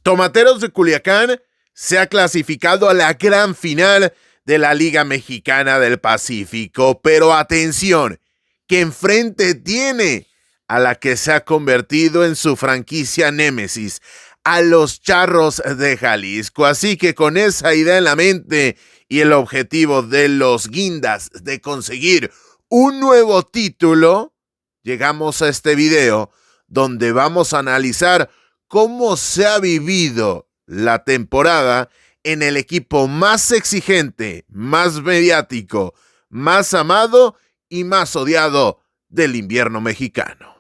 Tomateros de Culiacán se ha clasificado a la gran final de la Liga Mexicana del Pacífico, pero atención, que enfrente tiene a la que se ha convertido en su franquicia némesis, a los Charros de Jalisco. Así que con esa idea en la mente y el objetivo de los Guindas de conseguir un nuevo título, llegamos a este video donde vamos a analizar cómo se ha vivido la temporada en el equipo más exigente, más mediático, más amado y más odiado del invierno mexicano.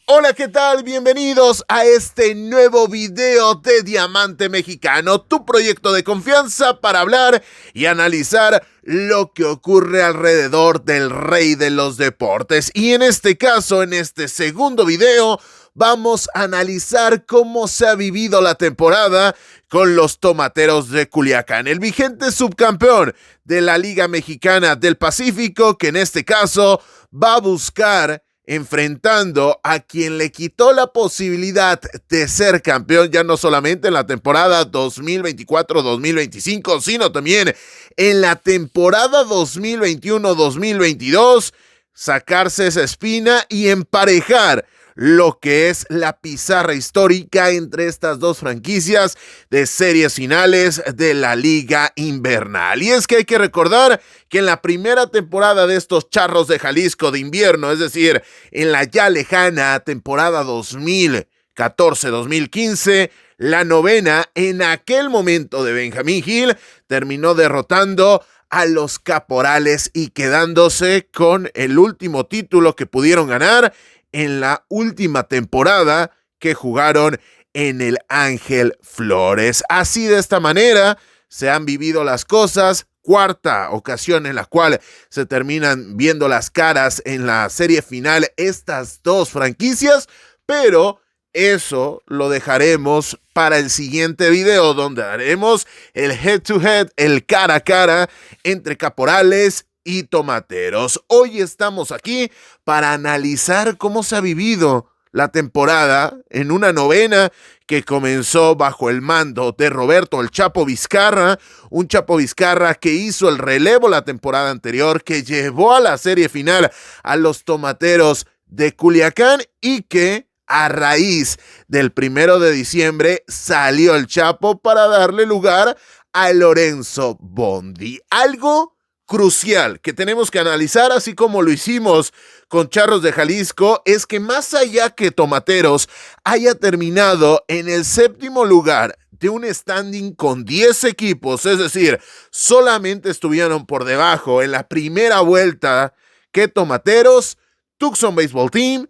Hola, ¿qué tal? Bienvenidos a este nuevo video de Diamante Mexicano, tu proyecto de confianza para hablar y analizar lo que ocurre alrededor del rey de los deportes. Y en este caso, en este segundo video, vamos a analizar cómo se ha vivido la temporada con los Tomateros de Culiacán, el vigente subcampeón de la Liga Mexicana del Pacífico, que en este caso va a buscar enfrentando a quien le quitó la posibilidad de ser campeón, ya no solamente en la temporada 2024-2025, sino también en la temporada 2021-2022, sacarse esa espina y emparejar lo que es la pizarra histórica entre estas dos franquicias de series finales de la Liga Invernal. Y es que hay que recordar que en la primera temporada de estos Charros de Jalisco de invierno, es decir, en la ya lejana temporada 2014-2015, la novena, en aquel momento de Benjamín Gil, terminó derrotando a los Caporales y quedándose con el último título que pudieron ganar en la última temporada que jugaron en el Ángel Flores. Así, de esta manera se han vivido las cosas. Cuarta ocasión en la cual se terminan viendo las caras en la serie final estas dos franquicias, pero eso lo dejaremos para el siguiente video, donde haremos el head to head, el cara a cara entre Caporales y Tomateros. Hoy estamos aquí para analizar cómo se ha vivido la temporada en una novena que comenzó bajo el mando de Roberto el Chapo Vizcarra, un Chapo Vizcarra que hizo el relevo la temporada anterior, que llevó a la serie final a los Tomateros de Culiacán y que a raíz del 1 de diciembre salió el Chapo para darle lugar a Lorenzo Bondi. Algo crucial que tenemos que analizar, así como lo hicimos con Charros de Jalisco, es que más allá que Tomateros haya terminado en el séptimo lugar de un standing con 10 equipos, es decir, solamente estuvieron por debajo en la primera vuelta que Tomateros, Tucson Baseball Team,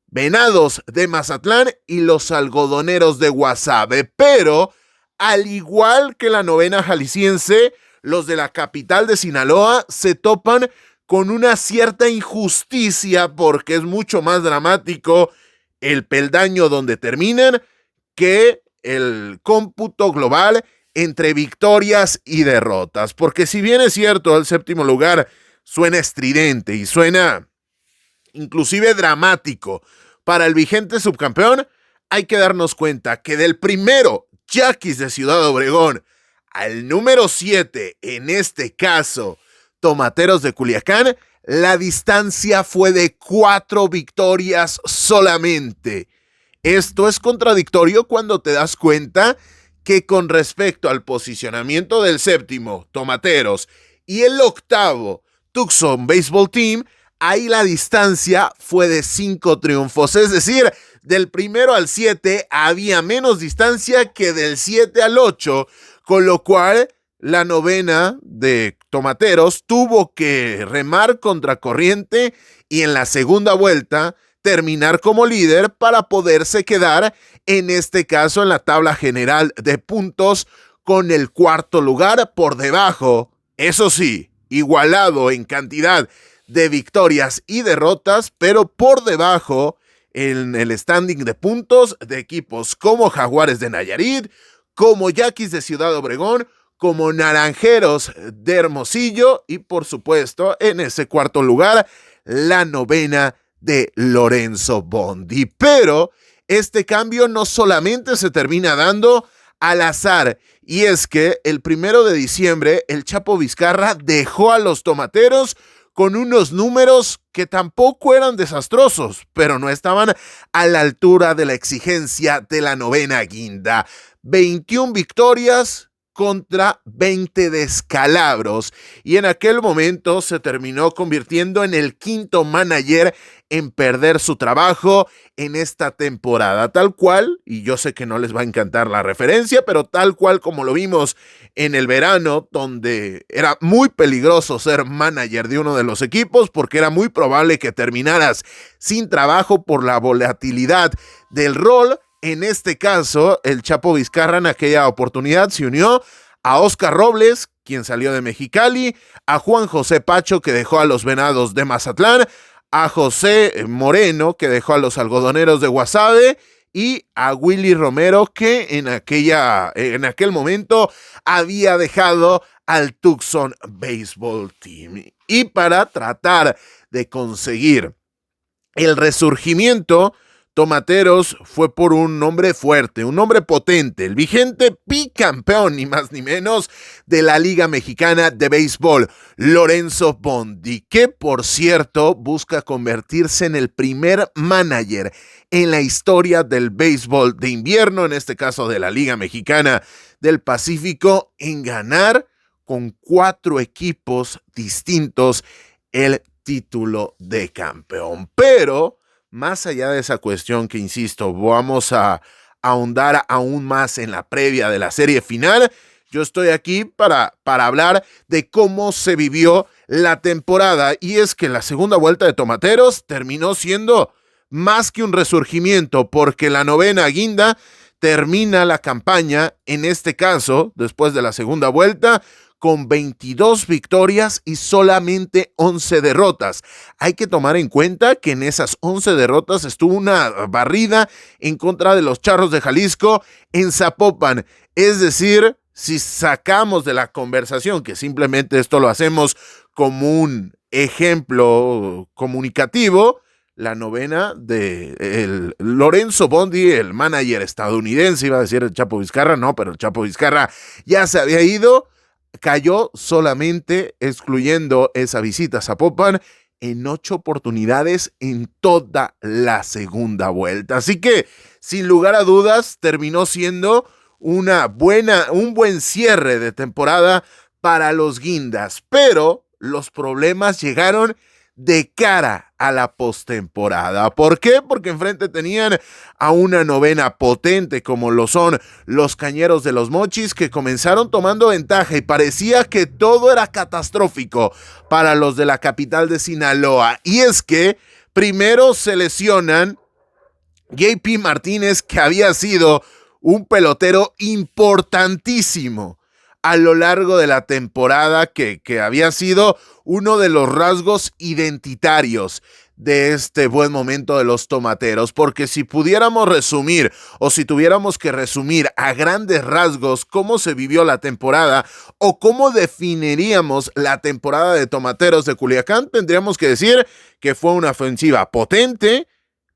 Venados de Mazatlán y los Algodoneros de Guasave. Pero, al igual que la novena jalisciense, los de la capital de Sinaloa se topan con una cierta injusticia, porque es mucho más dramático el peldaño donde terminan que el cómputo global entre victorias y derrotas. Porque si bien es cierto, el séptimo lugar suena estridente y suena inclusive dramático para el vigente subcampeón, hay que darnos cuenta que del primero, Yaquis de Ciudad Obregón, al número 7, en este caso, Tomateros de Culiacán, la distancia fue de 4 victorias solamente. Esto es contradictorio cuando te das cuenta que con respecto al posicionamiento del séptimo, Tomateros, y el octavo, Tucson Baseball Team, ahí la distancia fue de 5 triunfos. Es decir, del 1 al 7 había menos distancia que del 7 al 8, con lo cual la novena de Tomateros tuvo que remar contracorriente y en la segunda vuelta terminar como líder para poderse quedar, en este caso, en la tabla general de puntos con el cuarto lugar por debajo. Eso sí, igualado en cantidad de victorias y derrotas, pero por debajo en el standing de puntos de equipos como Jaguares de Nayarit, como Yaquis de Ciudad Obregón, como Naranjeros de Hermosillo y por supuesto en ese cuarto lugar la novena de Lorenzo Bondi. Pero este cambio no solamente se termina dando al azar, y es que el 1 de diciembre el Chapo Vizcarra dejó a los tomateros con unos números que tampoco eran desastrosos, pero no estaban a la altura de la exigencia de la novena guinda. 21 victorias contra 20 descalabros, y en aquel momento se terminó convirtiendo en el quinto manager en perder su trabajo en esta temporada, tal cual, y yo sé que no les va a encantar la referencia, pero tal cual como lo vimos en el verano, donde era muy peligroso ser manager de uno de los equipos porque era muy probable que terminaras sin trabajo por la volatilidad del rol. En este caso, el Chapo Vizcarra en aquella oportunidad se unió a Oscar Robles, quien salió de Mexicali, a Juan José Pacho, que dejó a los Venados de Mazatlán, a José Moreno, que dejó a los Algodoneros de Guasave, y a Willy Romero, que en aquel momento había dejado al Tucson Baseball Team. Y para tratar de conseguir el resurgimiento, Tomateros fue por un nombre fuerte, un nombre potente, el vigente bicampeón, ni más ni menos, de la Liga Mexicana de Béisbol, Lorenzo Bondi, que por cierto busca convertirse en el primer manager en la historia del béisbol de invierno, en este caso de la Liga Mexicana del Pacífico, en ganar con 4 equipos distintos el título de campeón. Pero más allá de esa cuestión que, insisto, vamos a ahondar aún más en la previa de la serie final, yo estoy aquí para hablar de cómo se vivió la temporada. Y es que la segunda vuelta de Tomateros terminó siendo más que un resurgimiento, porque la novena guinda termina la campaña, en este caso, después de la segunda vuelta, con 22 victorias y solamente 11 derrotas. Hay que tomar en cuenta que en esas 11 derrotas estuvo una barrida en contra de los Charros de Jalisco en Zapopan. Es decir, si sacamos de la conversación, que simplemente esto lo hacemos como un ejemplo comunicativo, la novena de Lorenzo Bondi, el manager estadounidense, iba a decir el Chapo Vizcarra, no, pero el Chapo Vizcarra ya se había ido, cayó solamente, excluyendo esa visita a Zapopan, en 8 oportunidades en toda la segunda vuelta. Así que, sin lugar a dudas, terminó siendo un buen cierre de temporada para los guindas. Pero los problemas llegaron de cara a la postemporada. ¿Por qué? Porque enfrente tenían a una novena potente como lo son los Cañeros de los Mochis, que comenzaron tomando ventaja y parecía que todo era catastrófico para los de la capital de Sinaloa. Y es que primero se lesionan JP Martínez, que había sido un pelotero importantísimo a lo largo de la temporada, que había sido uno de los rasgos identitarios de este buen momento de los Tomateros, porque si pudiéramos resumir, o si tuviéramos que resumir a grandes rasgos cómo se vivió la temporada, o cómo definiríamos la temporada de Tomateros de Culiacán, tendríamos que decir que fue una ofensiva potente,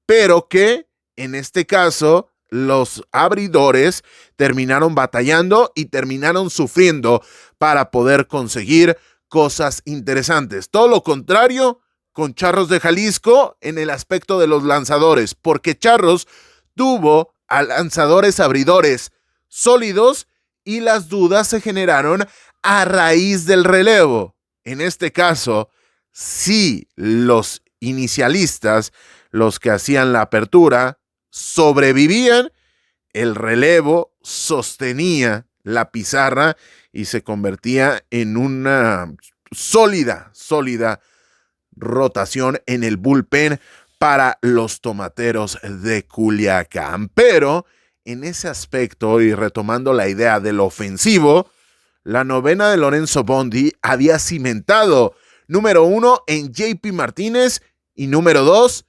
pero que en este caso los abridores terminaron batallando y terminaron sufriendo para poder conseguir cosas interesantes. Todo lo contrario con Charros de Jalisco en el aspecto de los lanzadores, porque Charros tuvo a lanzadores abridores sólidos y las dudas se generaron a raíz del relevo. En este caso, si los inicialistas, los que hacían la apertura, sobrevivían, el relevo sostenía la pizarra y se convertía en una sólida rotación en el bullpen para los Tomateros de Culiacán. Pero en ese aspecto, y retomando la idea del ofensivo, la novena de Lorenzo Bondi había cimentado, número 1, en JP Martínez y número 2,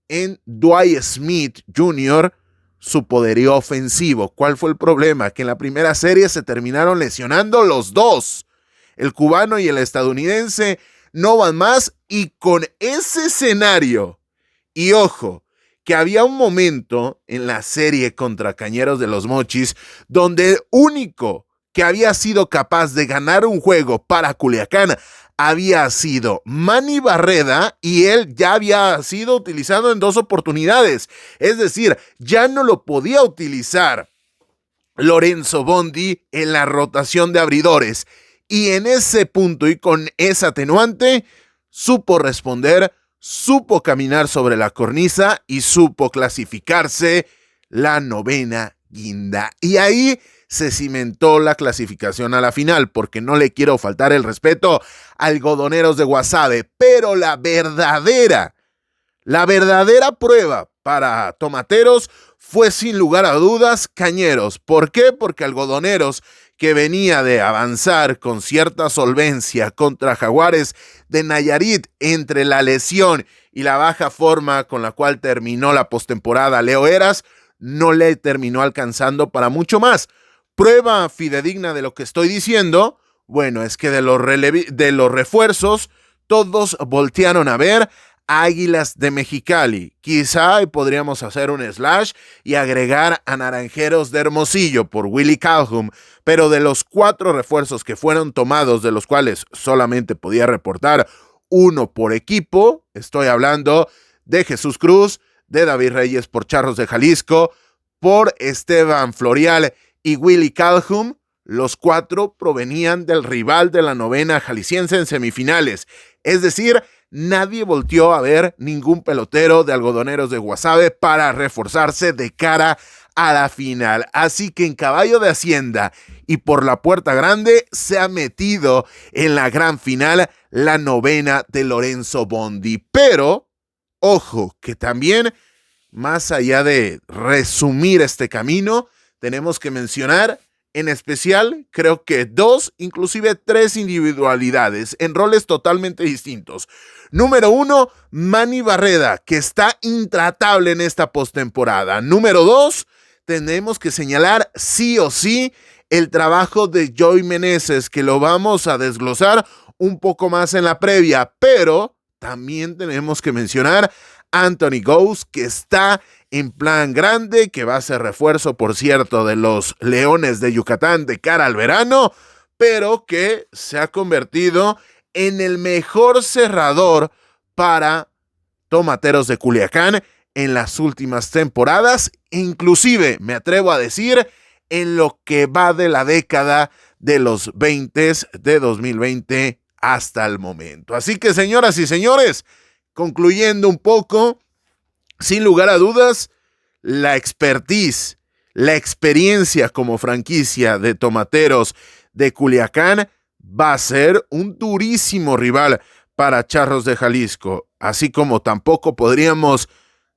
en Dwight Smith Jr., su poderío ofensivo. ¿Cuál fue el problema? Que en la primera serie se terminaron lesionando los dos. El cubano y el estadounidense no van más, y con ese escenario Y ojo, que había un momento en la serie contra Cañeros de los Mochis donde el único que había sido capaz de ganar un juego para Culiacán había sido Manny Barreda, y él ya había sido utilizado en 2 oportunidades. Es decir, ya no lo podía utilizar Lorenzo Bondi en la rotación de abridores. Y en ese punto y con esa atenuante, supo responder, supo caminar sobre la cornisa y supo clasificarse la novena guinda. Y ahí se cimentó la clasificación a la final, porque no le quiero faltar el respeto a Algodoneros de Guasave, pero la verdadera prueba para Tomateros fue sin lugar a dudas Cañeros. ¿Por qué? Porque Algodoneros, que venía de avanzar con cierta solvencia contra Jaguares de Nayarit entre la lesión y la baja forma con la cual terminó la postemporada Leo Eras, no le terminó alcanzando para mucho más. Prueba fidedigna de lo que estoy diciendo, bueno, es que de los refuerzos todos voltearon a ver a Águilas de Mexicali. Quizá podríamos hacer un slash y agregar a Naranjeros de Hermosillo por Willy Calhoun, pero de los 4 refuerzos que fueron tomados, de los cuales solamente podía reportar uno por equipo, estoy hablando de Jesús Cruz, de David Reyes por Charros de Jalisco, por Esteban Florial y Willy Calhoun. Los 4 provenían del rival de la novena jalisciense en semifinales. Es decir, nadie volteó a ver ningún pelotero de Algodoneros de Guasave para reforzarse de cara a la final. Así que en caballo de Hacienda y por la puerta grande se ha metido en la gran final la novena de Lorenzo Bondi. Pero, ojo, que también, más allá de resumir este camino, tenemos que mencionar en especial, creo que 2, inclusive 3 individualidades en roles totalmente distintos. Número 1, Manny Barreda, que está intratable en esta postemporada. Número 2, tenemos que señalar sí o sí el trabajo de Joey Meneses, que lo vamos a desglosar un poco más en la previa, pero también tenemos que mencionar Anthony Gose, que está en plan grande, que va a ser refuerzo, por cierto, de los Leones de Yucatán de cara al verano, pero que se ha convertido en el mejor cerrador para Tomateros de Culiacán en las últimas temporadas, inclusive, me atrevo a decir, en lo que va de la década de los 20 de 2020 hasta el momento. Así que, señoras y señores, concluyendo un poco, sin lugar a dudas, la expertise, la experiencia como franquicia de Tomateros de Culiacán va a ser un durísimo rival para Charros de Jalisco, así como tampoco podríamos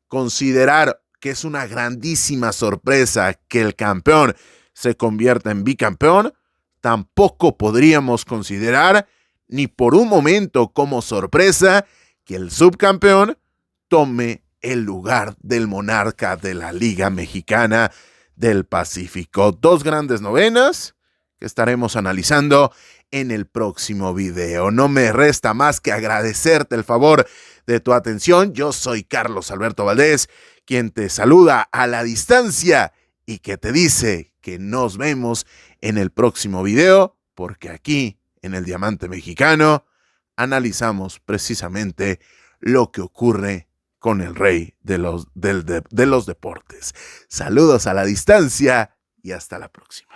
considerar que es una grandísima sorpresa que el campeón se convierta en bicampeón. Tampoco podríamos considerar ni por un momento como sorpresa que el subcampeón tome el lugar del monarca de la Liga Mexicana del Pacífico. 2 grandes novenas que estaremos analizando en el próximo video. No me resta más que agradecerte el favor de tu atención. Yo soy Carlos Alberto Valdés, quien te saluda a la distancia y que te dice que nos vemos en el próximo video, porque aquí en el Diamante Mexicano analizamos precisamente lo que ocurre con el rey de los deportes. Saludos a la distancia y hasta la próxima.